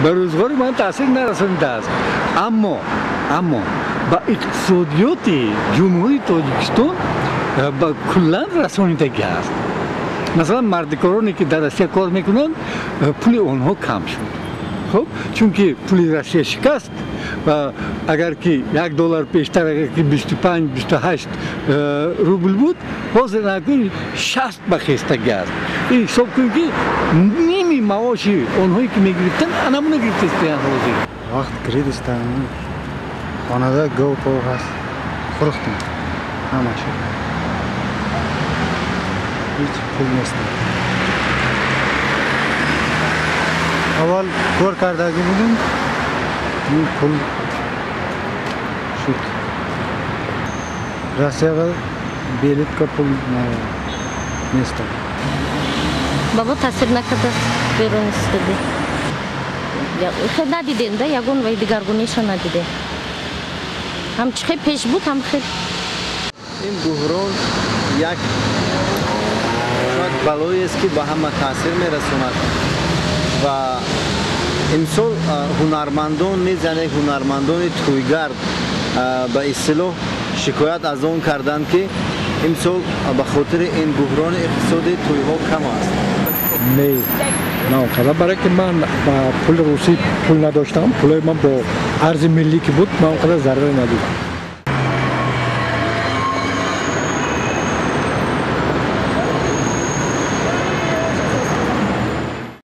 به روزگار من تاثیر نرسانیده است. اما با اقتصادیات جمهوری تاجیکستان با کلا رسانیدگی است. مثلا مردکارانی که در روسیه کار میکنند پول آنها کم شد. خب چون که پول روسیه شکست و اگر که $1 پیشتر اگر که 25-28 روبل بود حاضر نکنید 60 به خستگی است. این حساب کنید که نیمی معاش آنهایی که میگرفتن انمونه گرفتن حاضر. وقت کردی استان خانواده گو پو هست خورختم همش هیچ پول نیست. اول کار کردگی بودیم این پول شد روسیه بلیت که پول نیست. بابا تاثیر نکرده بیرون استادی خیلی ندیدیم ده یگون و دیگرگونیش ندیده هم چه پیش بود هم خیلی این بحران یک شاید بلایی است که به همه تاثیر میرساند و امسال هنرمندان نیز یعنی هنرمندان تویگرد به اصطلاح شکایت از آن کردند که امسال به خاطر این بحران اقتصادی تویها کم است. نه برای که من با پول روسی پول نداشتم، پول من با ارز ملی که بود من اونقدر ضرر ندیدم.